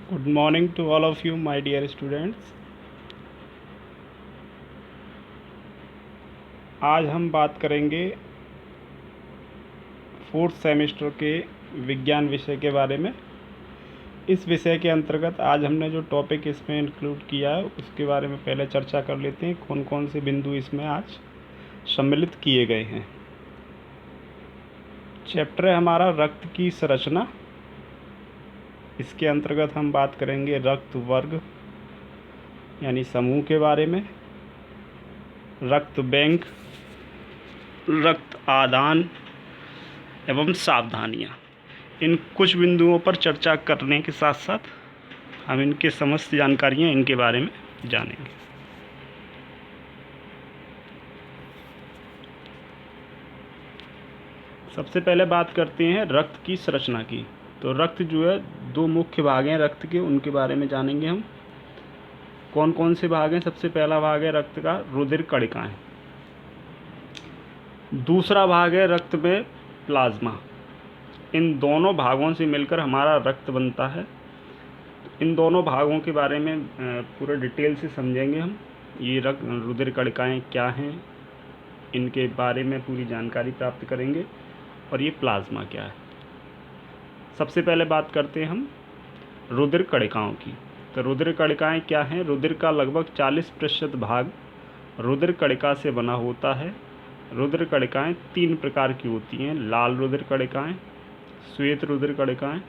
Good morning to all of you, my dear students. आज हम बात करेंगे फोर्थ सेमेस्टर के विज्ञान विषय के बारे में। इस विषय के अंतर्गत आज हमने जो टॉपिक इसमें इंक्लूड किया है उसके बारे में पहले चर्चा कर लेते हैं। कौन कौन से बिंदु इसमें आज सम्मिलित किए गए हैं। चैप्टर है हमारा रक्त की संरचना। इसके अंतर्गत हम बात करेंगे रक्त वर्ग यानी समूह के बारे में, रक्त बैंक, रक्त आदान एवं सावधानियाँ। इन कुछ बिंदुओं पर चर्चा करने के साथ साथ हम इनके समस्त जानकारियाँ इनके बारे में जानेंगे। सबसे पहले बात करते हैं रक्त की संरचना की। तो रक्त जो है दो मुख्य भाग हैं रक्त के, उनके बारे में जानेंगे हम। कौन कौन से भाग हैं? सबसे पहला भाग है रक्त का रुधिर कणिकाएं। दूसरा भाग है रक्त में प्लाज्मा। इन दोनों भागों से मिलकर हमारा रक्त बनता है। इन दोनों भागों के बारे में पूरा डिटेल से समझेंगे हम। ये रक्त रुधिर कणिकाएं क्या हैं, इनके बारे में पूरी जानकारी प्राप्त करेंगे, और ये प्लाज्मा क्या है। सबसे पहले बात करते हैं हम रुधिर कणिकाओं की। तो रुधिर कणिकाएं क्या हैं? रुधिर का लगभग 40% भाग रुधिर कणिका से बना होता है। रुधिर कणिकाएं 3 प्रकार की होती हैं: लाल रुधिर कणिकाएं, श्वेत रुधिर कणिकाएं,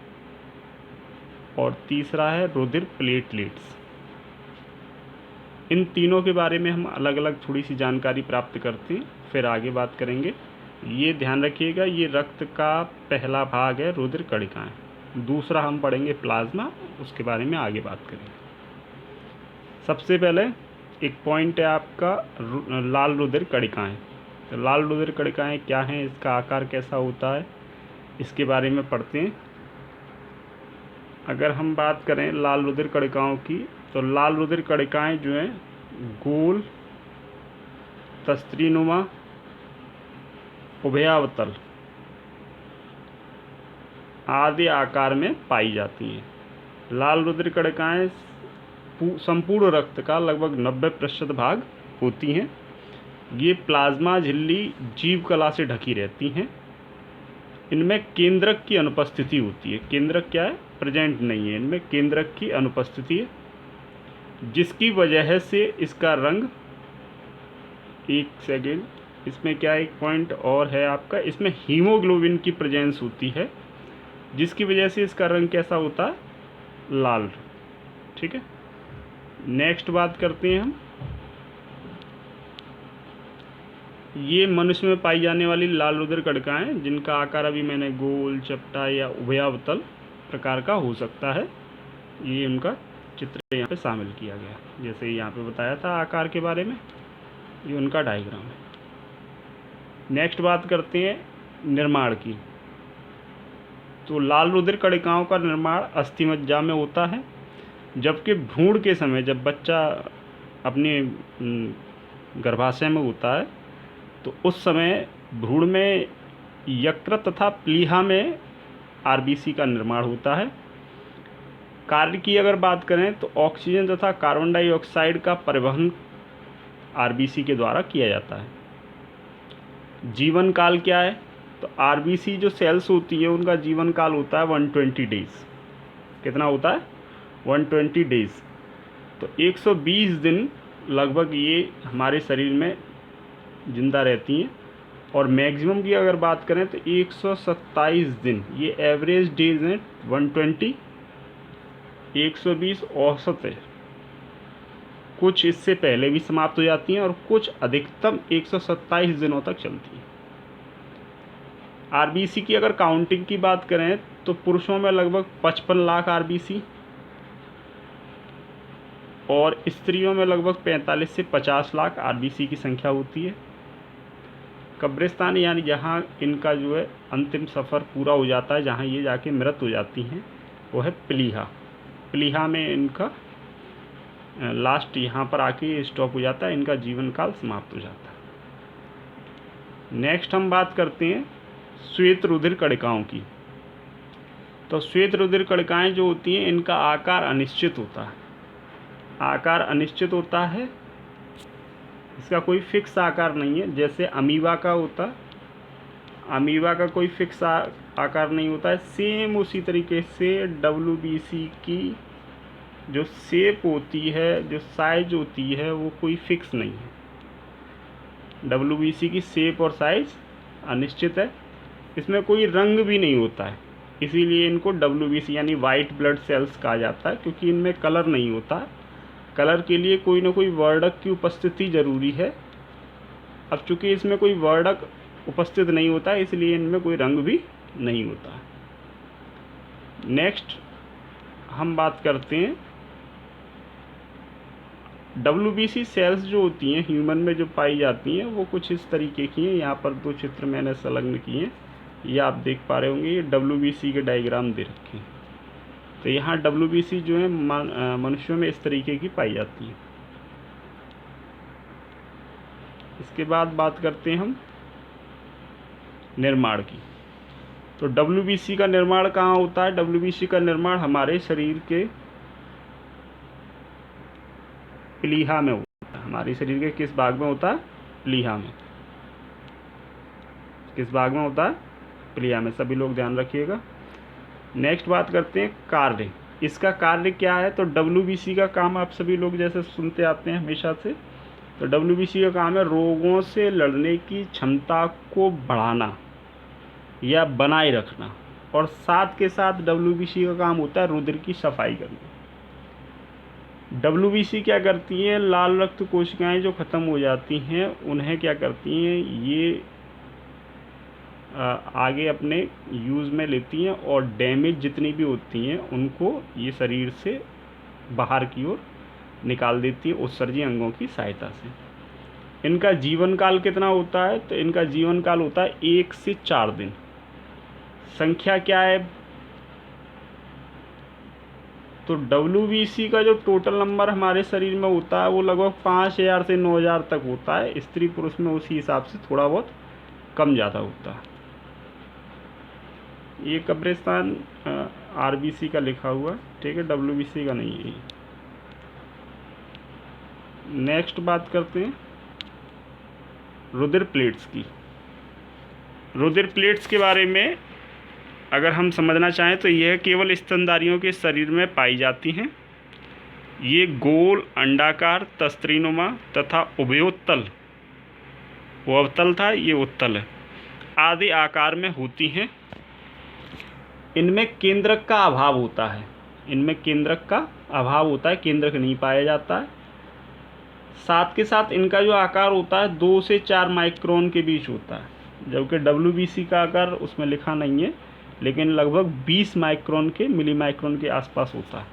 और तीसरा है रुधिर प्लेटलेट्स। इन तीनों के बारे में हम अलग अलग थोड़ी सी जानकारी प्राप्त करते हैं, फिर आगे बात करेंगे। ये ध्यान रखिएगा, ये रक्त का पहला भाग है रुधिर कणिकाएं। दूसरा हम पढ़ेंगे प्लाज्मा, उसके बारे में आगे बात करेंगे। सबसे पहले एक पॉइंट है आपका लाल रुधिर कणिकाएं। तो लाल रुधिर कणिकाएं क्या हैं, इसका आकार कैसा होता है, इसके बारे में पढ़ते हैं। अगर हम बात करें लाल रुधिर कणिकाओं की, तो लाल रुधिर कणिकाएं जो हैं गोल, तस्त्रीनुमा, उभयावतल आदि आकार में पाई जाती हैं। लाल रुधिर कणिकाएं संपूर्ण रक्त का लगभग 90% भाग होती हैं। ये प्लाज्मा झिल्ली जीव कला से ढकी रहती हैं। इनमें केंद्रक की अनुपस्थिति होती है। केंद्रक क्या है? प्रेजेंट नहीं है। इनमें केंद्रक की अनुपस्थिति है, जिसकी वजह से इसका रंग, एक सेकेंड, इसमें क्या एक पॉइंट और है आपका, इसमें हीमोग्लोबिन की प्रेजेंस होती है, जिसकी वजह से इसका रंग कैसा होता है? लाल। ठीक है, नेक्स्ट बात करते हैं हम। ये मनुष्य में पाई जाने वाली लाल रुधिर कणिकाएं, जिनका आकार अभी मैंने गोल, चपटा या उभयावतल प्रकार का हो सकता है, ये उनका चित्र यहाँ पे शामिल किया गया। जैसे यहाँ पे बताया था आकार के बारे में, ये उनका डायग्राम है। नेक्स्ट बात करते हैं निर्माण की। तो लाल रुधिर कणिकाओं का निर्माण अस्थिमज्जा में होता है, जबकि भ्रूण के समय जब बच्चा अपने गर्भाशय में होता है तो उस समय भ्रूण में यकृत तथा प्लीहा में आरबीसी का निर्माण होता है। कार्य की अगर बात करें तो ऑक्सीजन तथा कार्बन डाइऑक्साइड का परिवहन आरबीसी के द्वारा किया जाता है। जीवन काल क्या है? तो आरबीसी जो सेल्स होती है उनका जीवन काल होता है 120 डेज। कितना होता है? 120 डेज। तो 120 दिन लगभग ये हमारे शरीर में जिंदा रहती हैं। और मैक्सिमम की अगर बात करें तो 127 दिन, ये एवरेज डेज हैं। 120, 120 औसत है। कुछ इससे पहले भी समाप्त हो जाती हैं और कुछ अधिकतम 127 दिनों तक चलती हैं। आरबीसी की अगर काउंटिंग की बात करें तो पुरुषों में लगभग 55 लाख आरबीसी और स्त्रियों में लगभग 45 से 50 लाख आरबीसी की संख्या होती है। कब्रिस्तान यानी जहाँ इनका जो है अंतिम सफ़र पूरा हो जाता है, जहाँ ये जाके मृत हो जाती हैं, वो है प्लीहा। प्लीहा में इनका लास्ट यहाँ पर आके स्टॉप हो जाता है, इनका जीवन काल समाप्त हो जाता है। नेक्स्ट हम बात करते हैं श्वेत रुधिर कणिकाओं की। तो श्वेत रुधिर कणिकाएं जो होती हैं इनका आकार अनिश्चित होता है, आकार अनिश्चित होता है, इसका कोई फिक्स आकार नहीं है। जैसे अमीबा का होता है, अमीबा का कोई फिक्स आकार नहीं होता है। सेम उसी तरीके से WBC की जो शेप होती है, जो साइज होती है, वो कोई फिक्स नहीं है। WBC की शेप और साइज अनिश्चित है, इसमें कोई रंग भी नहीं होता है, इसीलिए इनको WBC यानी वाइट ब्लड सेल्स कहा जाता है, क्योंकि इनमें कलर नहीं होता। कलर के लिए कोई ना कोई वर्णक की उपस्थिति ज़रूरी है। अब चूंकि इसमें कोई वर्णक उपस्थित नहीं होता है, इसलिए इनमें कोई रंग भी नहीं होता। नेक्स्ट हम बात करते हैं WBC सेल्स जो होती हैं ह्यूमन में जो पाई जाती हैं वो कुछ इस तरीके की हैं। यहाँ पर 2 चित्र मैंने संलग्न किए हैं, ये आप देख पा रहे होंगे, ये WBC के डायग्राम दे रखे हैं। तो यहाँ WBC जो है मनुष्यों में इस तरीके की पाई जाती है। इसके बाद बात करते हैं हम निर्माण की। तो WBC का निर्माण कहाँ होता है? WBC का निर्माण हमारे शरीर के प्लीहा में होता है। हमारे शरीर के किस भाग में होता है? प्लीहा में। किस भाग में होता है? प्लीहा में। सभी लोग ध्यान रखिएगा। नेक्स्ट बात करते हैं कार्य। इसका कार्य क्या है? तो WBC का काम आप सभी लोग जैसे सुनते आते हैं हमेशा से, तो WBC का काम है रोगों से लड़ने की क्षमता को बढ़ाना या बनाए रखना, और साथ के साथ WBC का काम होता है रुधिर की सफाई करना। WBC क्या करती हैं? लाल रक्त कोशिकाएं जो ख़त्म हो जाती हैं उन्हें क्या करती हैं, ये आगे अपने यूज़ में लेती हैं और डैमेज जितनी भी होती हैं उनको ये शरीर से बाहर की ओर निकाल देती है उत्सर्जी अंगों की सहायता से। इनका जीवन काल कितना होता है? तो इनका जीवन काल होता है 1 से 4 दिन। संख्या क्या है? तो WBC का जो टोटल नंबर हमारे शरीर में होता है वो लगभग 5000 से 9000 तक होता है। स्त्री पुरुष में उसी हिसाब से थोड़ा बहुत कम ज़्यादा होता है। ये कब्रिस्तान RBC का लिखा हुआ, ठीक है, WBC का नहीं है। नेक्स्ट बात करते हैं रुधिर प्लेट्स की। रुधिर प्लेट्स के बारे में अगर हम समझना चाहें तो यह केवल स्तनधारियों के शरीर में पाई जाती हैं। ये गोल, अंडाकार, तस्त्रीनुमा तथा उभयोत्तल, वो अवतल था, ये उत्तल है, आदि आकार में होती हैं। इनमें केंद्रक का अभाव होता है, इनमें केंद्रक का अभाव होता है, केंद्रक नहीं पाया जाता है। साथ के साथ इनका जो आकार होता है 2 से 4 माइक्रोन के बीच होता है, जबकि WBC का आकार उसमें लिखा नहीं है, लेकिन लगभग 20 माइक्रोन के मिली माइक्रोन के आसपास होता है।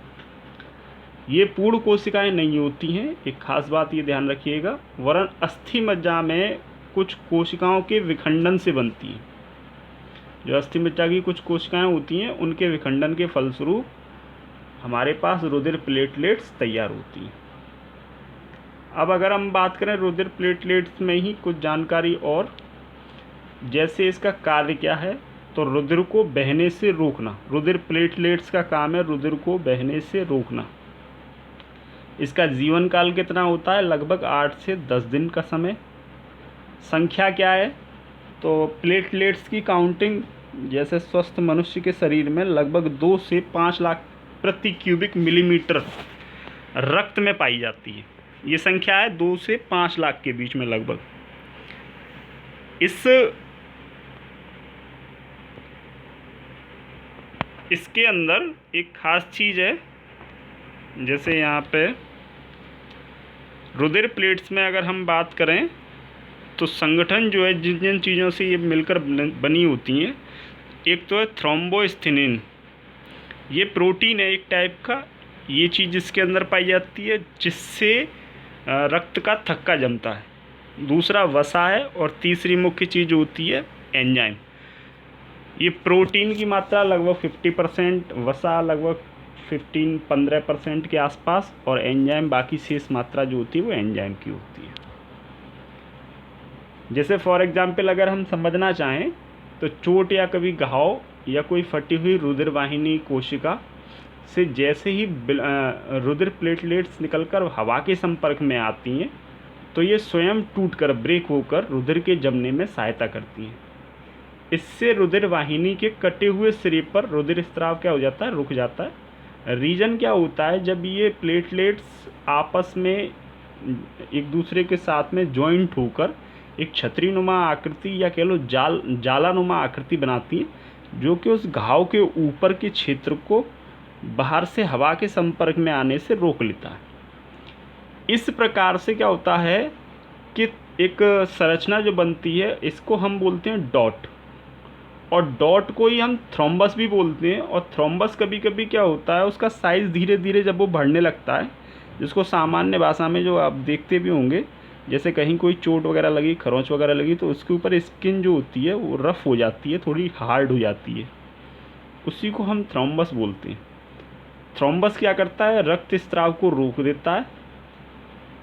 ये पूर्ण कोशिकाएं नहीं होती हैं, एक खास बात ये ध्यान रखिएगा, वरन अस्थि मज्जा में कुछ कोशिकाओं के विखंडन से बनती हैं। जो अस्थि मज्जा की कुछ कोशिकाएं होती हैं उनके विखंडन के फलस्वरूप हमारे पास रुधिर प्लेटलेट्स तैयार होती हैं। अब अगर हम बात करें रुधिर प्लेटलेट्स में ही कुछ जानकारी और, जैसे इसका कार्य क्या है, तो रुधिर को बहने से रोकना। रुधिर प्लेटलेट्स का काम है रुधिर को बहने से रोकना। इसका जीवन काल कितना होता है? लगभग 8 से 10 दिन का समय। संख्या क्या है? तो प्लेटलेट्स की काउंटिंग जैसे स्वस्थ मनुष्य के शरीर में लगभग 2 से 5 लाख प्रति क्यूबिक मिलीमीटर रक्त में पाई जाती है। ये संख्या है 2 से 5 लाख के बीच में लगभग। इसके अंदर एक खास चीज़ है, जैसे यहाँ पे रुधिर प्लेट्स में अगर हम बात करें तो संगठन जो है जिन जिन चीज़ों से ये मिलकर बनी होती हैं, एक तो है थ्रोम्बोस्थिनिन, ये प्रोटीन है एक टाइप का, ये चीज़ इसके अंदर पाई जाती है जिससे रक्त का थक्का जमता है। दूसरा वसा है, और तीसरी मुख्य चीज़ होती है एंजाइम। ये प्रोटीन की मात्रा लगभग 50%, वसा लगभग 15% के आसपास, और एंजाइम बाकी शेष मात्रा जो होती है वो एंजाइम की होती है। जैसे फॉर एग्जांपल अगर हम समझना चाहें तो चोट या कभी घाव या कोई फटी हुई रुधिर वाहिनी कोशिका से जैसे ही रुधिर प्लेटलेट्स निकलकर हवा के संपर्क में आती हैं तो ये स्वयं टूटकर ब्रेक होकर रुधिर के जमने में सहायता करती हैं। इससे रुधिर वाहिनी के कटे हुए सिरे पर रुधिर स्राव क्या हो जाता है, रुक जाता है। रीजन क्या होता है, जब ये प्लेटलेट्स आपस में एक दूसरे के साथ में जॉइंट होकर एक छतरीनुमा आकृति या कह लो जालानुमा आकृति बनाती है, जो कि उस घाव के ऊपर के क्षेत्र को बाहर से हवा के संपर्क में आने से रोक लेता है। इस प्रकार से क्या होता है कि एक संरचना जो बनती है इसको हम बोलते हैं डॉट, और डॉट को ही हम थ्रोम्बस भी बोलते हैं। और थ्रोम्बस कभी कभी क्या होता है, उसका साइज़ धीरे धीरे जब वो बढ़ने लगता है, जिसको सामान्य भाषा में जो आप देखते भी होंगे, जैसे कहीं कोई चोट वगैरह लगी, खरोंच वगैरह लगी, तो उसके ऊपर स्किन जो होती है वो रफ़ हो जाती है, थोड़ी हार्ड हो जाती है, उसी को हम थ्रोम्बस बोलते हैं। थ्रोम्बस क्या करता है, रक्त स्राव को रोक देता है,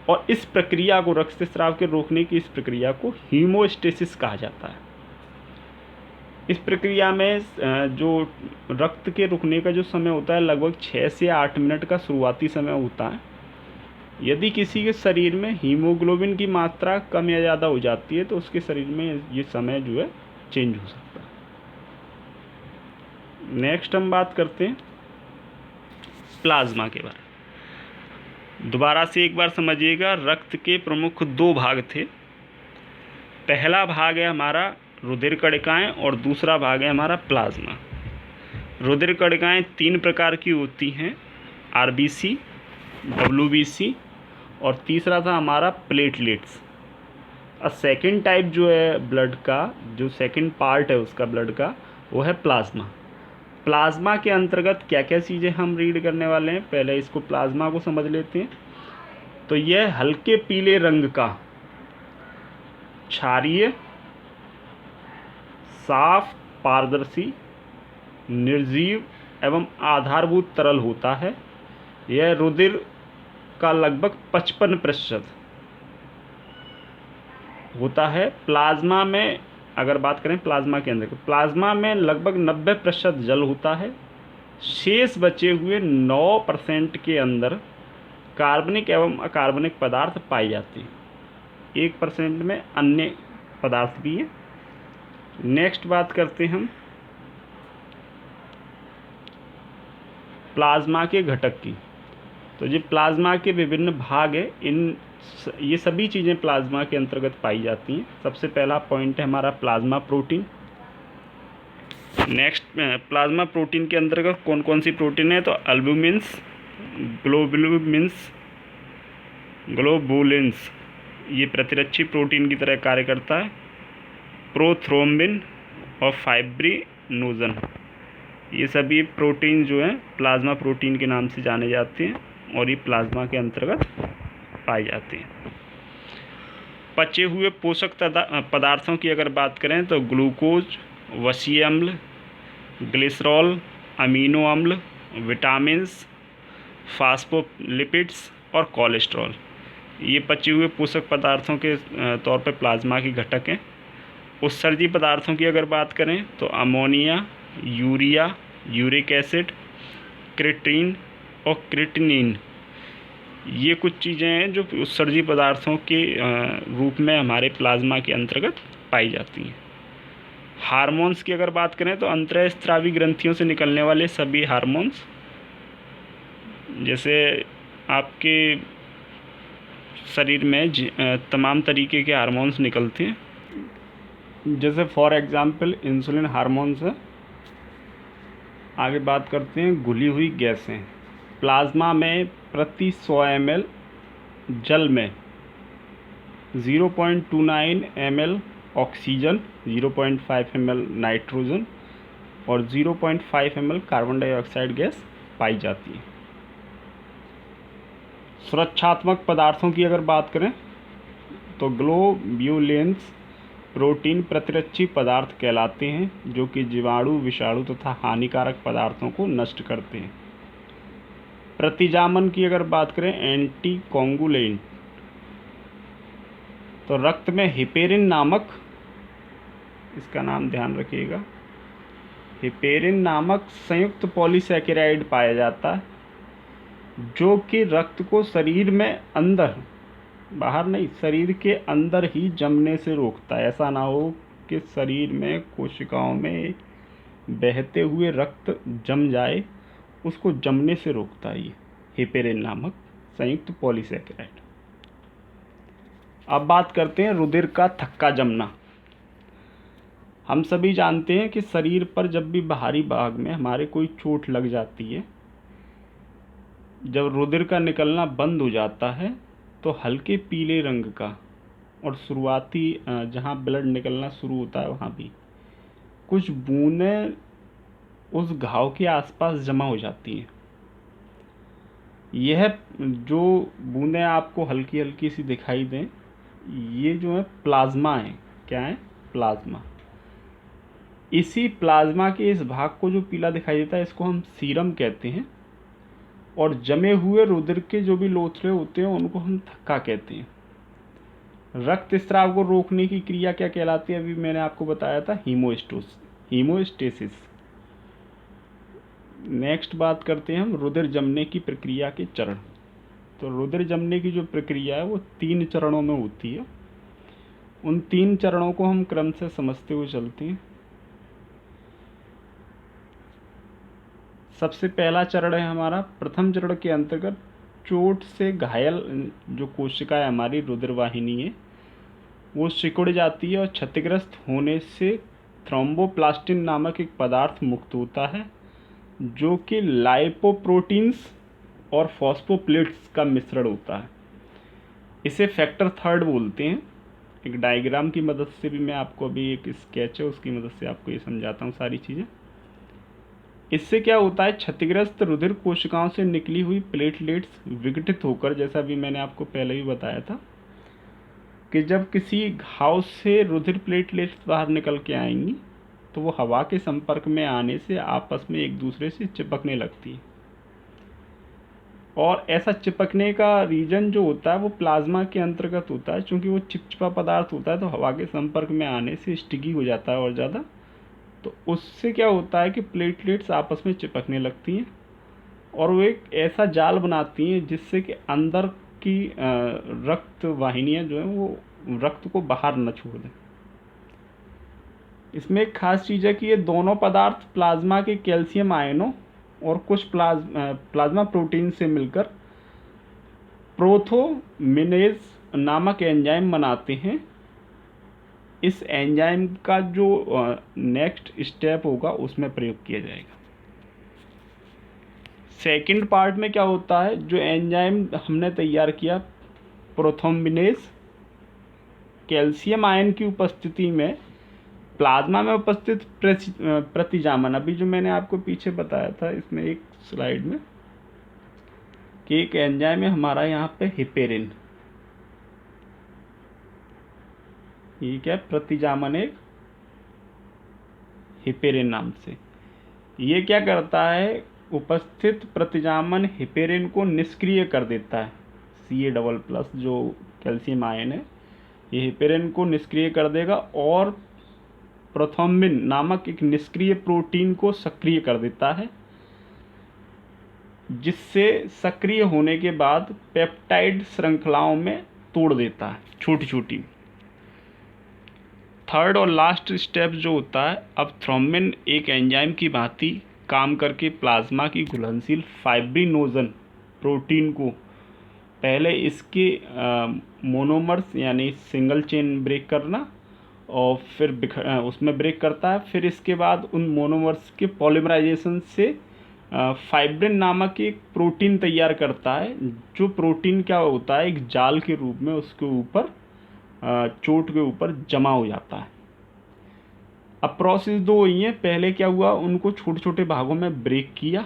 और इस प्रक्रिया को, रक्त स्राव के रोकने की इस प्रक्रिया को हीमोस्टेसिस कहा जाता है। इस प्रक्रिया में जो रक्त के रुकने का जो समय होता है लगभग 6 से 8 मिनट का शुरुआती समय होता है। यदि किसी के शरीर में हीमोग्लोबिन की मात्रा कम या ज़्यादा हो जाती है तो उसके शरीर में ये समय जो है चेंज हो सकता है। नेक्स्ट हम बात करते हैं प्लाज्मा के बारे में। दोबारा से एक बार समझिएगा, रक्त के प्रमुख 2 भाग थे। पहला भाग है हमारा रुधिर कणिकाएँ और दूसरा भाग है हमारा प्लाज्मा। रुधिर कणिकाएँ 3 प्रकार की होती हैं, आरबीसी, डब्ल्यूबीसी, और तीसरा था हमारा प्लेटलेट्स। और सेकंड टाइप जो है ब्लड का, जो सेकंड पार्ट है उसका ब्लड का, वो है प्लाज्मा। प्लाज्मा के अंतर्गत क्या क्या चीज़ें हम रीड करने वाले हैं, पहले इसको प्लाज्मा को समझ लेते हैं। तो यह हल्के पीले रंग का क्षारीय, साफ, पारदर्शी, निर्जीव एवं आधारभूत तरल होता है। यह रुधिर का लगभग 55% होता है। प्लाज्मा में अगर बात करें प्लाज्मा के अंदर, प्लाज्मा में लगभग 90% जल होता है। शेष बचे हुए 9% के अंदर कार्बनिक एवं अकार्बनिक पदार्थ पाए जाते हैं। 1% में अन्य पदार्थ भी हैं। नेक्स्ट बात करते हैं हम प्लाज्मा के घटक की। तो ये प्लाज्मा के विभिन्न भाग हैं, ये सभी चीज़ें प्लाज्मा के अंतर्गत पाई जाती हैं। सबसे पहला पॉइंट है हमारा plasma protein. Next, plasma protein के अंतर्गत कौन कौन सी प्रोटीन है, तो अल्बुमिन्स, ग्लोबुलिन्स, ये प्रतिरक्षी प्रोटीन की तरह कार्य करता है। प्रोथ्रोम्बिन और फाइब्रिनोजन, ये सभी प्रोटीन जो हैं प्लाज्मा प्रोटीन के नाम से जाने जाते हैं और ये प्लाज्मा के अंतर्गत पाए जाते हैं। पचे हुए पोषक पदार्थों की अगर बात करें तो ग्लूकोज, वसीय अम्ल, ग्लिसरॉल, अमीनो अम्ल, विटामिन्स, फास्फोलिपिड्स और कोलेस्ट्रॉल, ये पचे हुए पोषक पदार्थों के तौर पर प्लाज्मा के घटक हैं। उत्सर्जी पदार्थों की अगर बात करें तो ammonia, urea, uric acid, creatine और क्रिएटिनिन, ये कुछ चीज़ें हैं जो उत्सर्जी पदार्थों के रूप में हमारे प्लाज्मा के अंतर्गत पाई जाती हैं। हार्मोन्स की अगर बात करें तो अंतःस्रावी ग्रंथियों से निकलने वाले सभी हार्मोन्स, जैसे आपके शरीर में तमाम तरीके के हार्मोन्स निकलते हैं, जैसे फॉर एग्ज़ाम्पल इंसुलिन हार्मोन्स है। आगे बात करते हैं घुली हुई गैसें। प्लाज्मा में प्रति 100 ml जल में 0.29 ml ऑक्सीजन, 0.5 ml नाइट्रोजन और 0.5 ml कार्बन डाइऑक्साइड गैस पाई जाती है। सुरक्षात्मक पदार्थों की अगर बात करें तो ग्लोब्यूलेंस प्रोटीन प्रतिरक्षी पदार्थ कहलाते हैं, जो कि जीवाणु, विषाणु तथा हानिकारक पदार्थों को नष्ट करते हैं। प्रतिजामन की अगर बात करें, एंटी कोगुलेंट, तो रक्त में हिपेरिन नामक, इसका नाम ध्यान रखिएगा, हेपेरिन नामक संयुक्त पॉलीसैकेराइड पाया जाता है जो कि रक्त को शरीर में अंदर, बाहर नहीं, शरीर के अंदर ही जमने से रोकता है। ऐसा ना हो कि शरीर में कोशिकाओं में बहते हुए रक्त जम जाए, उसको जमने से रोकता है ये हेपेरिन नामक संयुक्त पॉलीसैकेराइड। अब बात करते हैं रुधिर का थक्का जमना। हम सभी जानते हैं कि शरीर पर जब भी बाहरी भाग में हमारे कोई चोट लग जाती है, जब रुधिर का निकलना बंद हो जाता है तो हल्के पीले रंग का और शुरुआती जहाँ ब्लड निकलना शुरू होता है वहाँ भी कुछ बूंदें उस घाव के आसपास जमा हो जाती हैं। यह जो बूंदें आपको हल्की हल्की सी दिखाई दें, ये जो है प्लाज्मा है। क्या है? प्लाज्मा। इसी प्लाज्मा के इस भाग को जो पीला दिखाई देता है, इसको हम सीरम कहते हैं। और जमे हुए रुधिर के जो भी लोथड़े होते हैं उनको हम थक्का कहते हैं। रक्त स्राव को रोकने की क्रिया क्या कहलाती है? अभी मैंने आपको बताया था, हीमोस्टेसिस। नेक्स्ट बात करते हैं हम रुधिर जमने की प्रक्रिया के चरण। तो रुधिर जमने की जो प्रक्रिया है वो 3 चरणों में होती है। उन 3 चरणों को हम क्रम से समझते हुए चलते हैं। सबसे पहला चरण है हमारा, प्रथम चरण के अंतर्गत चोट से घायल जो कोशिका है हमारी, रुधिर वाहिनी है, वो सिकुड़ जाती है और क्षतिग्रस्त होने से थ्रोम्बोप्लास्टिन नामक एक पदार्थ मुक्त होता है जो कि लाइपोप्रोटीन्स और फॉस्फोप्लिपिड्स का मिश्रण होता है। इसे फैक्टर 3 बोलते हैं। एक डायग्राम की मदद से भी मैं आपको अभी एक स्केच है उसकी मदद से आपको ये समझाता हूँ सारी चीज़ें। इससे क्या होता है, क्षतिग्रस्त रुधिर कोशिकाओं से निकली हुई प्लेटलेट्स विघटित होकर, जैसा भी मैंने आपको पहले भी बताया था कि जब किसी घाव से रुधिर प्लेटलेट्स बाहर निकल के आएंगी तो वो हवा के संपर्क में आने से आपस में एक दूसरे से चिपकने लगती है। और ऐसा चिपकने का रीजन जो होता है वो प्लाज्मा के अंतर्गत होता है। चूँकि वो चिपचिपा पदार्थ होता है तो हवा के संपर्क में आने से स्टिकी हो जाता है और ज़्यादा, तो उससे क्या होता है कि प्लेटलेट्स आपस में चिपकने लगती हैं और वो एक ऐसा जाल बनाती हैं जिससे कि अंदर की रक्त वाहिनियाँ जो हैं वो रक्त को बाहर न छोड़ दें। इसमें एक खास चीज़ है कि ये दोनों पदार्थ प्लाज्मा के कैल्शियम आयनों और कुछ प्लाज्मा प्रोटीन से मिलकर प्रोथोमिनेज नामक एंजाइम बनाते हैं। इस एंजाइम का जो नेक्स्ट स्टेप होगा उसमें प्रयोग किया जाएगा। सेकंड पार्ट में क्या होता है, जो एंजाइम हमने तैयार किया प्रोथोमिनेज, कैल्शियम आयन की उपस्थिति में प्लाज्मा में उपस्थित प्रतिजामन, अभी जो मैंने आपको पीछे बताया था इसमें एक स्लाइड में कि एक एंजाइम है हमारा यहाँ पे हेपेरिन, ये क्या प्रतिजामन एक हेपेरिन नाम से। ये क्या करता है, उपस्थित प्रतिजामन हेपेरिन को निष्क्रिय कर देता है। Ca++ जो कैल्शियम आयन है ये हेपेरिन को निष्क्रिय कर देगा और प्रोथ्रोम्बिन नामक एक निष्क्रिय प्रोटीन को सक्रिय कर देता है, जिससे सक्रिय होने के बाद पेप्टाइड श्रृंखलाओं में तोड़ देता है छोटी छोटी। थर्ड और लास्ट स्टेप जो होता है, अब थ्रोम्बिन एक एंजाइम की भांति काम करके प्लाज्मा की घुलनशील फाइब्रिनोजन प्रोटीन को पहले इसके मोनोमर्स यानी सिंगल चेन ब्रेक करना और फिर उसमें ब्रेक करता है। फिर इसके बाद उन मोनोमर्स के पॉलीमराइजेशन से फाइब्रिन नामक एक प्रोटीन तैयार करता है, जो प्रोटीन क्या होता है, एक जाल के रूप में उसके ऊपर चोट के ऊपर जमा हो जाता है। अब प्रोसेस 2 हुई है। पहले क्या हुआ, उनको छोटे छोटे भागों में ब्रेक किया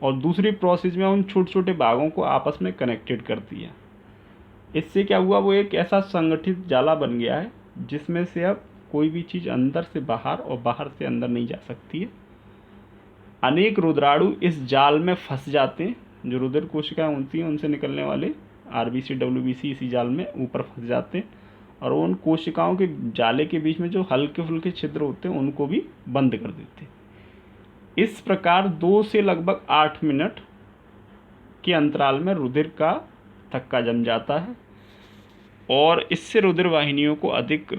और दूसरी प्रोसेस में उन छोटे छोटे भागों को आपस में कनेक्टेड कर दिया। इससे क्या हुआ, वो एक ऐसा संगठित जाला बन गया है जिसमें से अब कोई भी चीज़ अंदर से बाहर और बाहर से अंदर नहीं जा सकती है। अनेक रुद्राणु इस जाल में फंस जाते हैं। जो रुधिर कोशिकाएं होती हैं उनसे निकलने वाले RBC WBC इसी जाल में ऊपर फंस जाते हैं और उन कोशिकाओं के जाले के बीच में जो हल्के फुल्के छिद्र होते हैं उनको भी बंद कर देते हैं। इस प्रकार 2 से लगभग 8 मिनट के अंतराल में रुधिर का थक्का जम जाता है और इससे रुधिर वाहिनियों को अधिक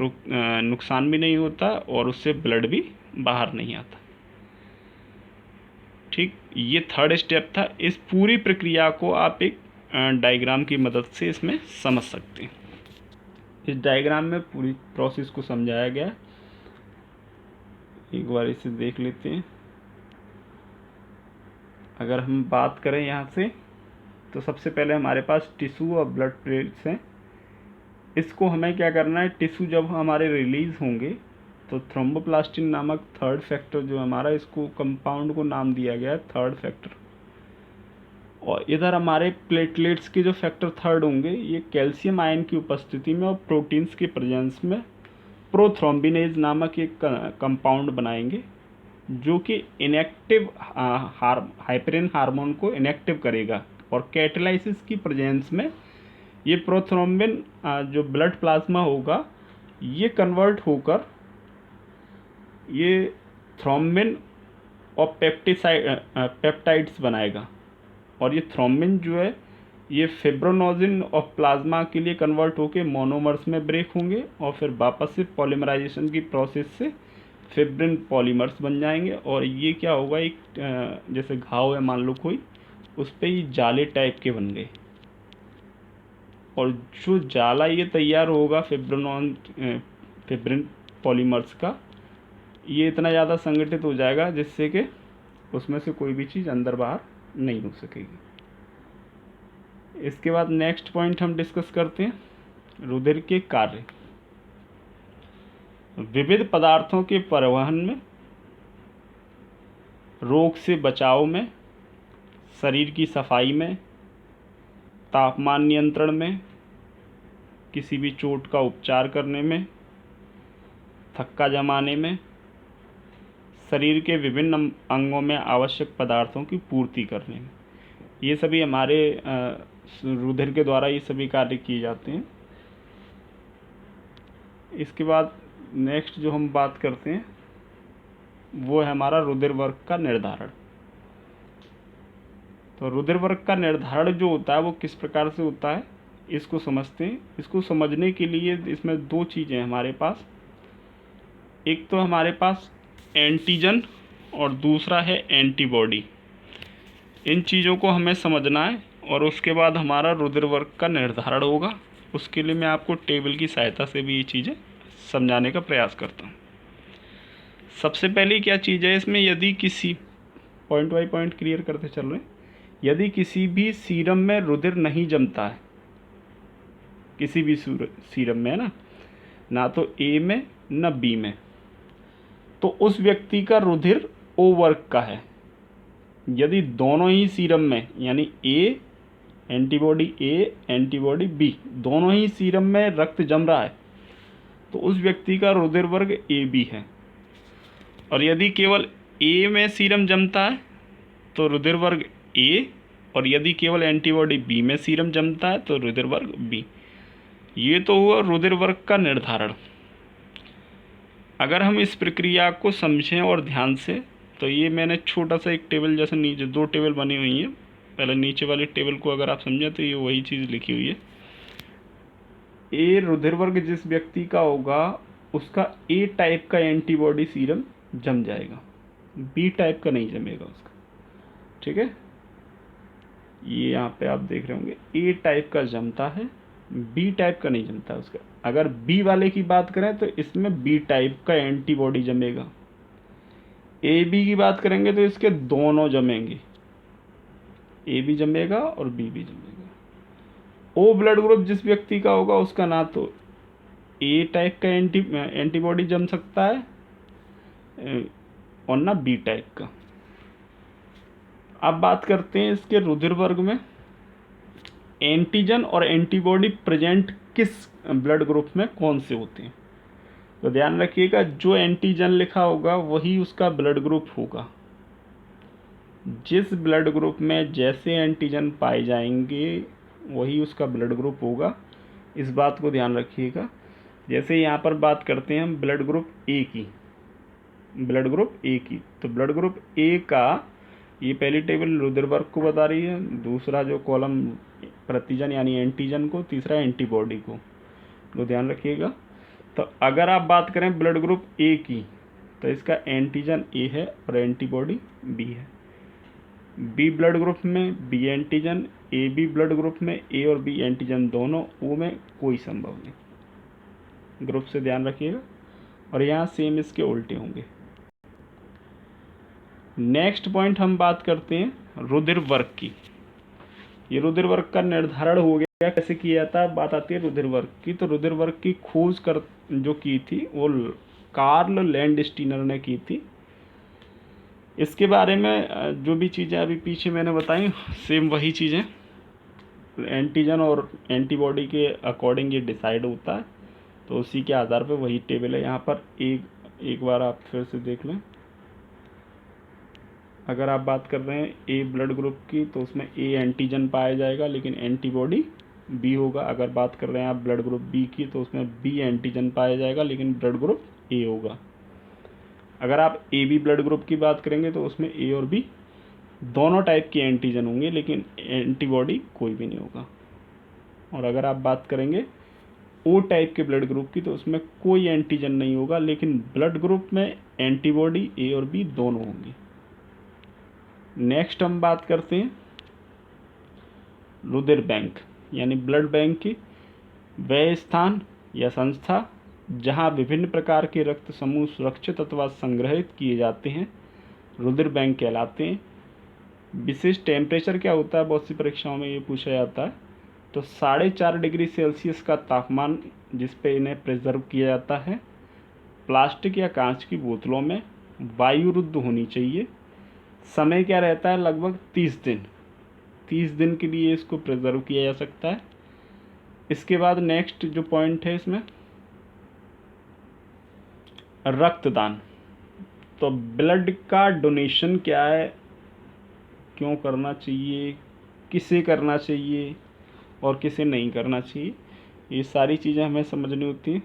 नुकसान भी नहीं होता और उससे ब्लड भी बाहर नहीं आता। ठीक, ये थर्ड स्टेप था। इस पूरी प्रक्रिया को आप एक डायग्राम की मदद से इसमें समझ सकते हैं। इस डायग्राम में पूरी प्रोसेस को समझाया गया है। एक बार इसे देख लेते हैं। अगर हम बात करें यहाँ से, तो सबसे पहले हमारे पास टिश्यू और ब्लड प्लेट्स हैं। इसको हमें क्या करना है, टिश्यू जब हमारे रिलीज़ होंगे तो थ्रोम्बोप्लास्टिन नामक थर्ड फैक्टर जो हमारा, इसको कंपाउंड को नाम दिया गया है थर्ड फैक्टर। और इधर हमारे प्लेटलेट्स के जो फैक्टर थर्ड होंगे, ये कैल्शियम आयन की उपस्थिति में और प्रोटीन्स के प्रेजेंस में प्रोथ्रोम्बिनेज नामक एक कंपाउंड बनाएंगे जो कि इनएक्टिव हाइपरिन हार्मोन को इनएक्टिव करेगा। और कैटालाइसिस की प्रेजेंस में ये प्रोथ्रोम्बिन जो ब्लड प्लाज्मा होगा, ये कन्वर्ट होकर ये थ्रोम्बिन और पेप्टाइड्स बनाएगा। और ये थ्रोम्बिन जो है, ये फिब्रोनोजिन ऑफ प्लाज्मा के लिए कन्वर्ट होकर मोनोमर्स में ब्रेक होंगे और फिर वापस से पॉलीमराइजेशन की प्रोसेस से फिब्रिन पॉलीमर्स बन जाएंगे। और ये क्या होगा, एक जैसे घाव है मान लो कोई, उस पर ये जाले टाइप के बन गए। और जो जाला ये तैयार होगा फिब्रिन पॉलीमर्स का, ये इतना ज़्यादा संगठित हो जाएगा जिससे कि उसमें से कोई भी चीज़ अंदर बाहर नहीं हो सकेगी। इसके बाद नेक्स्ट पॉइंट हम डिस्कस करते हैं, रुधिर के कार्य। विविध पदार्थों के परिवहन में, रोग से बचाव में, शरीर की सफाई में, तापमान नियंत्रण में, किसी भी चोट का उपचार करने में, थक्का जमाने में, शरीर के विभिन्न अंगों में आवश्यक पदार्थों की पूर्ति करने में, ये सभी हमारे रुधिर के द्वारा ये सभी कार्य किए जाते हैं। इसके बाद नेक्स्ट जो हम बात करते हैं वो है हमारा रुधिर वर्ग का निर्धारण। तो रुधिर वर्ग का निर्धारण जो होता है वो किस प्रकार से होता है, इसको समझते हैं। इसको समझने के लिए इसमें 2 चीज़ें हैं हमारे पास। एक तो हमारे पास एंटीजन और दूसरा है एंटीबॉडी। इन चीज़ों को हमें समझना है और उसके बाद हमारा रुधिर वर्ग का निर्धारण होगा। उसके लिए मैं आपको टेबल की सहायता से भी ये चीज़ें समझाने का प्रयास करता हूँ। सबसे पहले क्या चीज़ है इसमें, यदि किसी पॉइंट बाय पॉइंट क्लियर करते चल रहे हैं, यदि किसी भी सीरम में रुधिर नहीं जमता है, किसी भी सीरम में, है ना तो ए में ना बी में, तो उस व्यक्ति का रुधिर ओ वर्ग का है। यदि दोनों ही सीरम में, यानी ए एंटीबॉडी बी, दोनों ही सीरम में रक्त जम रहा है, तो उस व्यक्ति का रुधिर वर्ग ए बी है। और यदि केवल ए में सीरम जमता है तो रुधिर वर्ग ए, और यदि केवल एंटीबॉडी बी में सीरम जमता है तो रुधिर वर्ग बी। ये तो हुआ रुधिर वर्ग का निर्धारण। अगर हम इस प्रक्रिया को समझें और ध्यान से, तो ये मैंने छोटा सा एक टेबल, जैसे नीचे 2 टेबल बनी हुई हैं, पहले नीचे वाली टेबल को अगर आप समझें तो ये वही चीज़ लिखी हुई है। ए रुधिर वर्ग जिस व्यक्ति का होगा उसका ए टाइप का एंटीबॉडी सीरम जम जाएगा, बी टाइप का नहीं जमेगा उसका। ठीक है, ये यहाँ पे आप देख रहे होंगे ए टाइप का जमता है, बी टाइप का नहीं जमता उसका। अगर बी वाले की बात करें तो इसमें बी टाइप का एंटीबॉडी जमेगा। ए बी की बात करेंगे तो इसके दोनों जमेंगे, ए भी जमेगा और बी भी जमेगा। ओ ब्लड ग्रुप जिस व्यक्ति का होगा उसका ना तो ए टाइप का एंटीबॉडी जम सकता है और ना बी टाइप का। अब बात करते हैं इसके रुधिर वर्ग में एंटीजन और एंटीबॉडी प्रेजेंट किस ब्लड ग्रुप में कौन से होते हैं। तो ध्यान रखिएगा, जो एंटीजन लिखा होगा वही उसका ब्लड ग्रुप होगा। जिस ब्लड ग्रुप में जैसे एंटीजन पाए जाएंगे वही उसका ब्लड ग्रुप होगा। इस बात को ध्यान रखिएगा। जैसे यहाँ पर बात करते हैं हम ब्लड ग्रुप ए की, ब्लड ग्रुप ए की, तो ब्लड ग्रुप ए का ये पहली टेबल रुधिरवर्ग को बता रही है, दूसरा जो कॉलम प्रतिजन यानी एंटीजन को, तीसरा एंटीबॉडी को, तो ध्यान रखिएगा। तो अगर आप बात करें ब्लड ग्रुप ए की, तो इसका एंटीजन ए है और एंटीबॉडी बी है। बी ब्लड ग्रुप में B antigen, A B blood group में ए और बी एंटीजन दोनों, ओ में कोई संभव नहीं। ग्रुप से ध्यान रखिएगा। और यहाँ सेम इसके उल्टे होंगे। नेक्स्ट पॉइंट हम बात करते हैं रुधिर वर्ग की। ये रुधिर वर्ग का निर्धारण हो गया, कैसे किया जाता है, बात आती है रुधिर वर्ग की। तो रुधिर वर्ग की खोज कर जो की थी वो कार्ल लैंडस्टीनर ने की थी। इसके बारे में जो भी चीज़ें अभी पीछे मैंने बताई, सेम वही चीज़ें एंटीजन और एंटीबॉडी के अकॉर्डिंग ये डिसाइड होता है। तो उसी के आधार पर वही टेबल है यहाँ पर। एक बार आप फिर से देख लें। अगर आप बात कर रहे हैं ए ब्लड ग्रुप की, तो उसमें ए एंटीजन पाया जाएगा लेकिन एंटीबॉडी बी होगा। अगर बात कर रहे हैं आप ब्लड ग्रुप बी की, तो उसमें बी एंटीजन पाया जाएगा लेकिन ब्लड ग्रुप ए होगा। अगर आप ए बी ब्लड ग्रुप की बात करेंगे, तो उसमें ए और बी दोनों टाइप के एंटीजन होंगे लेकिन एंटीबॉडी कोई भी नहीं होगा। और अगर आप बात करेंगे ओ टाइप के ब्लड ग्रुप की, तो उसमें कोई एंटीजन नहीं होगा लेकिन ब्लड ग्रुप में एंटीबॉडी ए और बी दोनों होंगी। नेक्स्ट हम बात करते हैं रुधिर बैंक यानी ब्लड बैंक की। वह स्थान या संस्था जहां विभिन्न प्रकार के रक्त समूह सुरक्षित अथवा संग्रहित किए जाते हैं, रुधिर बैंक कहलाते हैं। विशेष टेम्परेचर क्या होता है, बहुत सी परीक्षाओं में ये पूछा जाता है। तो 4.5 डिग्री सेल्सियस का तापमान जिस पे इन्हें प्रिजर्व किया जाता है। प्लास्टिक या कांच की बोतलों में, वायुरुद्ध होनी चाहिए। समय क्या रहता है, लगभग 30 दिन। 30 दिन के लिए इसको प्रिजर्व किया जा सकता है। इसके बाद नेक्स्ट जो पॉइंट है इसमें रक्तदान। तो ब्लड का डोनेशन क्या है, क्यों करना चाहिए, किसे करना चाहिए और किसे नहीं करना चाहिए, ये सारी चीज़ें हमें समझनी होती हैं।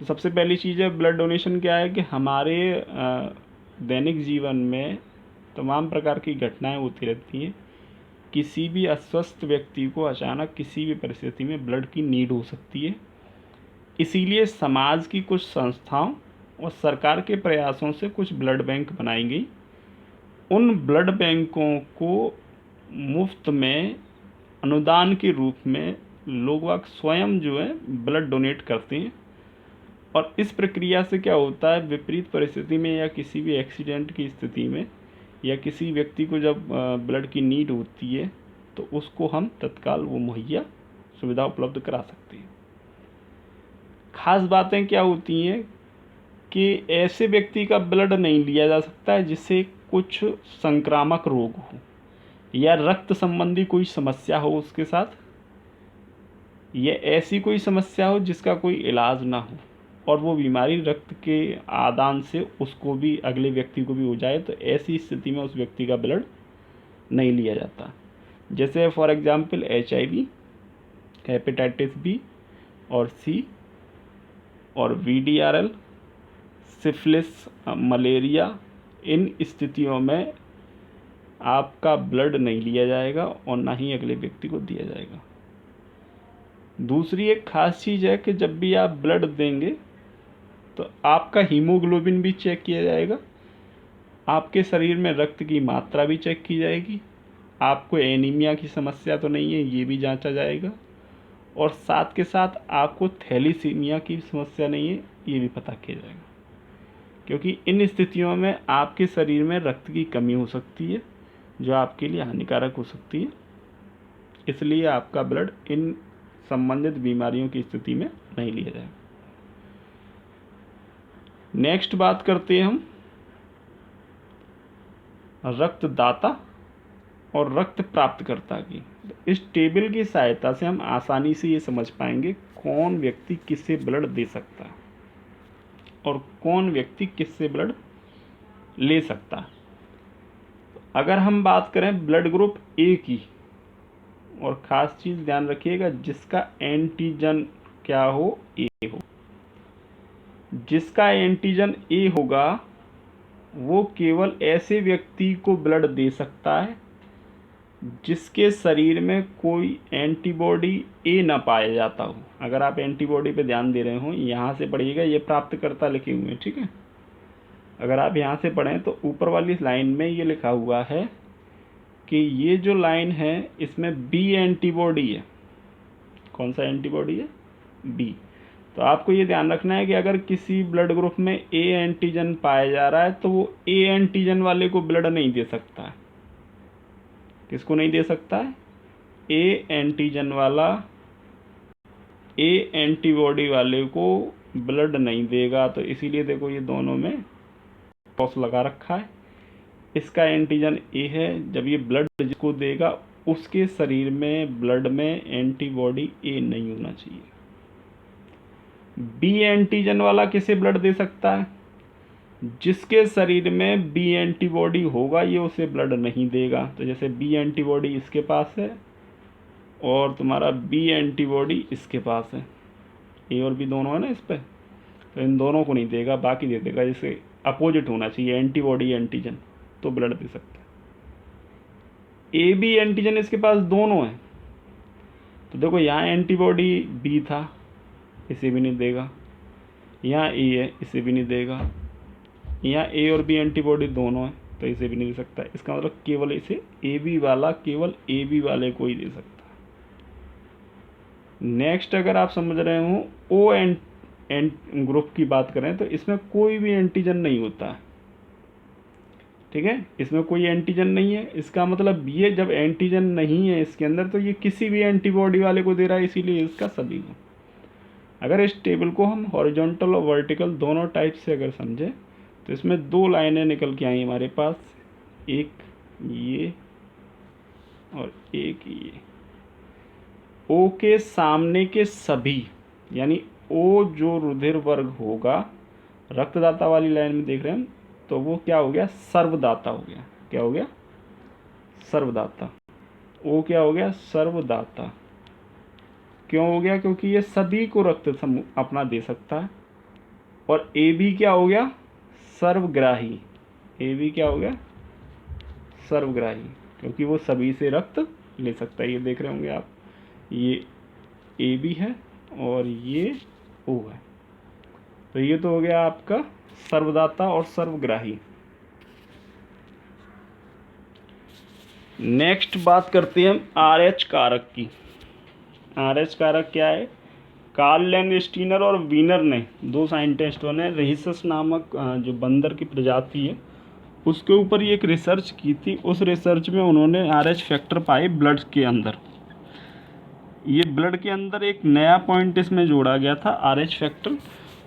तो सबसे पहली चीज़ है ब्लड डोनेशन क्या है कि हमारे दैनिक जीवन में तमाम प्रकार की घटनाएं होती रहती हैं। किसी भी अस्वस्थ व्यक्ति को अचानक किसी भी परिस्थिति में ब्लड की नीड हो सकती है। इसीलिए समाज की कुछ संस्थाओं और सरकार के प्रयासों से कुछ ब्लड बैंक बनाई गई। उन ब्लड बैंकों को मुफ्त में अनुदान के रूप में लोग वाग स्वयं जो है ब्लड डोनेट करते हैं। और इस प्रक्रिया से क्या होता है, विपरीत परिस्थिति में या किसी भी एक्सीडेंट की स्थिति में या किसी व्यक्ति को जब ब्लड की नीड होती है, तो उसको हम तत्काल वो मुहैया सुविधा उपलब्ध करा सकते हैं। खास बातें क्या होती हैं कि ऐसे व्यक्ति का ब्लड नहीं लिया जा सकता है जिससे कुछ संक्रामक रोग हो या रक्त संबंधी कोई समस्या हो उसके साथ, या ऐसी कोई समस्या हो जिसका कोई इलाज ना हो और वो बीमारी रक्त के आदान से उसको भी, अगले व्यक्ति को भी हो जाए, तो ऐसी स्थिति में उस व्यक्ति का ब्लड नहीं लिया जाता। जैसे for example HIV, hepatitis B और सी और VDRL, सिफिलिस, मलेरिया, इन स्थितियों में आपका ब्लड नहीं लिया जाएगा और ना ही अगले व्यक्ति को दिया जाएगा। दूसरी एक खास चीज़ है कि जब भी आप ब्लड देंगे तो आपका हीमोग्लोबिन भी चेक किया जाएगा, आपके शरीर में रक्त की मात्रा भी चेक की जाएगी, आपको एनीमिया की समस्या तो नहीं है ये भी जांचा जाएगा, और साथ के साथ आपको थैलीसीमिया की समस्या नहीं है ये भी पता किया जाएगा। क्योंकि इन स्थितियों में आपके शरीर में रक्त की कमी हो सकती है जो आपके लिए हानिकारक हो सकती है, इसलिए आपका ब्लड इन संबंधित बीमारियों की स्थिति में नहीं लिया जाएगा। नेक्स्ट बात करते हैं हम रक्तदाता और रक्त प्राप्तकर्ता की। इस टेबल की सहायता से हम आसानी से ये समझ पाएंगे कौन व्यक्ति किससे ब्लड दे सकता है और कौन व्यक्ति किससे ब्लड ले सकता है। अगर हम बात करें ब्लड ग्रुप ए की, और ख़ास चीज़ ध्यान रखिएगा जिसका एंटीजन क्या हो, ए हो। जिसका एंटीजन ए होगा वो केवल ऐसे व्यक्ति को ब्लड दे सकता है जिसके शरीर में कोई एंटीबॉडी ए ना पाया जाता हो। अगर आप एंटीबॉडी पे ध्यान दे रहे हो, यहाँ से पढ़िएगा, ये प्राप्तकर्ता लिखे हुए हैं, ठीक है। अगर आप यहाँ से पढ़ें तो ऊपर वाली लाइन में ये लिखा हुआ है कि ये जो लाइन है इसमें बी एंटीबॉडी है। कौन सा एंटीबॉडी है? बी। तो आपको ये ध्यान रखना है कि अगर किसी ब्लड ग्रुप में ए एंटीजन पाया जा रहा है तो वो ए एंटीजन वाले को ब्लड नहीं दे सकता है। किसको नहीं दे सकता है? ए एंटीजन वाला ए एंटीबॉडी वाले को ब्लड नहीं देगा। तो इसीलिए देखो ये दोनों में क्रॉस लगा रखा है। इसका एंटीजन ए है, जब ये ब्लड जिसको देगा उसके शरीर में ब्लड में एंटीबॉडी ए नहीं होना चाहिए। बी एंटीजन वाला किसे ब्लड दे सकता है? जिसके शरीर में बी एंटीबॉडी होगा ये उसे ब्लड नहीं देगा। तो जैसे बी एंटीबॉडी इसके पास है और तुम्हारा बी एंटीबॉडी इसके पास है, ए और बी दोनों है ना इस पे, तो इन दोनों को नहीं देगा, बाकी दे देगा। जैसे अपोजिट होना चाहिए एंटीबॉडी एंटीजन, तो ब्लड दे सकता है। ए बी एंटीजन इसके पास दोनों है, तो देखो यहाँ एंटीबॉडी बी था, इसे भी नहीं देगा। यहाँ ए है, इसे भी नहीं देगा। यहाँ ए और बी एंटीबॉडी दोनों है, तो इसे भी नहीं दे सकता। इसका मतलब केवल इसे ए बी वाला केवल ए बी वाले को ही दे सकता है। नेक्स्ट अगर आप समझ रहे हो ओ एंड ग्रुप की बात करें तो इसमें कोई भी एंटीजन नहीं होता है, ठीक है। इसमें कोई एंटीजन नहीं है, इसका मतलब ये जब एंटीजन नहीं है इसके अंदर तो ये किसी भी एंटीबॉडी वाले को दे रहा है, इसीलिए इसका सभी को। अगर इस टेबल को हम हॉरिजॉन्टल और वर्टिकल दोनों टाइप से अगर समझें तो इसमें दो लाइनें निकल के आई हमारे पास, एक ये और एक ये। ओ के सामने के सभी, यानी ओ जो रुधिर वर्ग होगा रक्तदाता वाली लाइन में देख रहे हैं, तो वो क्या हो गया? सर्वदाता हो गया। क्या हो गया? सर्वदाता। ओ क्या हो गया? सर्वदाता। क्यों हो गया? क्योंकि ये सभी को रक्त समूह अपना दे सकता है। और ए बी क्या हो गया? सर्वग्राही। ए बी क्या हो गया? सर्वग्राही, क्योंकि वो सभी से रक्त ले सकता है। ये देख रहे होंगे आप, ये ए बी है और ये ओ है, तो ये तो हो गया आपका सर्वदाता और सर्वग्राही। नेक्स्ट बात करते हैं हम आर एच कारक की। आर एच कारक क्या है? कार्ल लैंगस्टीनर और वीनर ने, दो साइंटिस्टों ने रहीसस नामक जो बंदर की प्रजाति है उसके ऊपर ये एक रिसर्च की थी। उस रिसर्च में उन्होंने आर एच फैक्टर पाए ब्लड के अंदर। ये ब्लड के अंदर एक नया पॉइंट इसमें जोड़ा गया था, आर एच फैक्टर।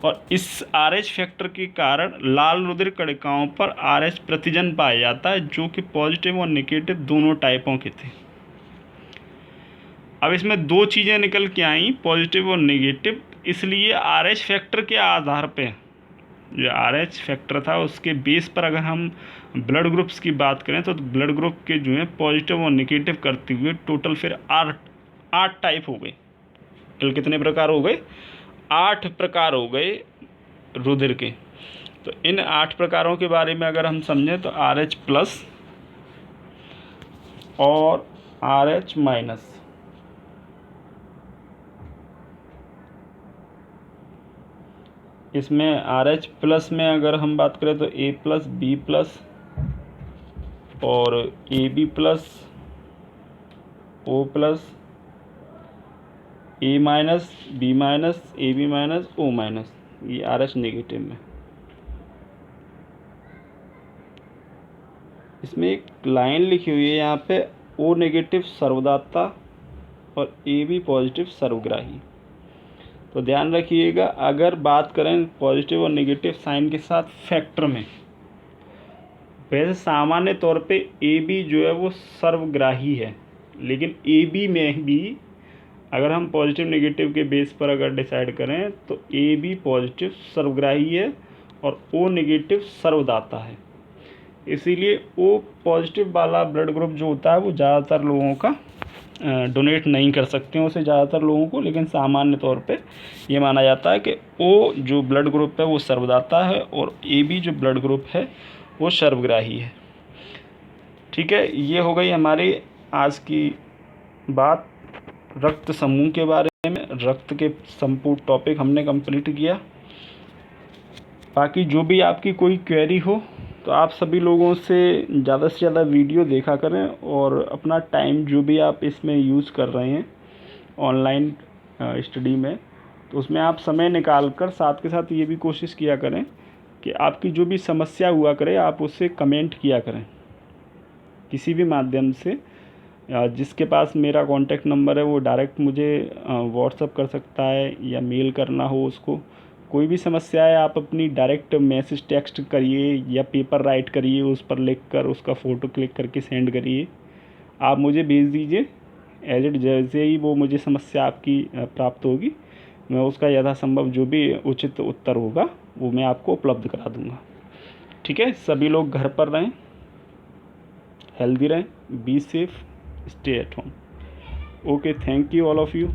और इस आर एच फैक्टर के कारण लाल रुधिर कणिकाओं पर आर एच प्रतिजन पाया जाता है, जो कि पॉजिटिव और नेगेटिव दोनों टाइपों के थे। अब इसमें दो चीज़ें निकल के आई, पॉजिटिव और नेगेटिव, इसलिए आर एच फैक्टर के आधार पे, जो आर एच फैक्टर था उसके बेस पर अगर हम ब्लड ग्रुप्स की बात करें तो ब्लड ग्रुप के जो है पॉजिटिव और नेगेटिव करते हुए टोटल फिर 8 टाइप हो गए। टोटल कितने प्रकार हो गए? 8 प्रकार हो गए रुधिर के। तो इन 8 प्रकारों के बारे में अगर हम समझें तो आर एच प्लस और आर एच माइनस, इसमें आर एच प्लस में अगर हम बात करें तो ए प्लस, बी प्लस और A B plus, O plus, A minus, B minus, A B minus, O minus, ये आर एच नेगेटिव में। इसमें एक लाइन लिखी हुई है यहाँ पे, ओ नेगेटिव सर्वदाता और ए बी पॉजिटिव सर्वग्राही। तो ध्यान रखिएगा, अगर बात करें पॉजिटिव और नेगेटिव साइन के साथ फैक्टर में, वैसे सामान्य तौर पे ए बी जो है वो सर्वग्राही है, लेकिन ए बी में भी अगर हम पॉजिटिव नेगेटिव के बेस पर अगर डिसाइड करें तो ए बी पॉजिटिव सर्वग्राही है और ओ नेगेटिव सर्वदाता है। इसीलिए ओ पॉजिटिव वाला ब्लड ग्रुप जो होता है वो ज़्यादातर लोगों का डोनेट नहीं कर सकते हैं उसे ज़्यादातर लोगों को, लेकिन सामान्य तौर पे ये माना जाता है कि ओ जो ब्लड ग्रुप है वो सर्वदाता है और AB जो ब्लड ग्रुप है वो सर्वग्राही है। ठीक है, ये हो गई हमारी आज की बात रक्त समूह के बारे में। रक्त के संपूर्ण टॉपिक हमने कंप्लीट किया। बाकी जो भी आपकी कोई क्वेरी हो तो आप सभी लोगों से ज़्यादा वीडियो देखा करें और अपना टाइम जो भी आप इसमें यूज़ कर रहे हैं ऑनलाइन स्टडी में, तो उसमें आप समय निकाल कर साथ के साथ ये भी कोशिश किया करें कि आपकी जो भी समस्या हुआ करे आप उससे कमेंट किया करें किसी भी माध्यम से। जिसके पास मेरा कॉन्टैक्ट नंबर है वो डायरेक्ट मुझे व्हाट्सअप कर सकता है या मेल करना हो उसको। कोई भी समस्या है आप अपनी डायरेक्ट मैसेज टेक्स्ट करिए या पेपर राइट करिए, उस पर लिख कर उसका फ़ोटो क्लिक करके सेंड करिए, आप मुझे भेज दीजिए। एज इट जैसे ही वो मुझे समस्या आपकी प्राप्त होगी मैं उसका यथासंभव जो भी उचित उत्तर होगा वो मैं आपको उपलब्ध करा दूँगा। ठीक है, सभी लोग घर पर रहें, हेल्दी रहें, be safe, stay at home. Okay, thank you all of you.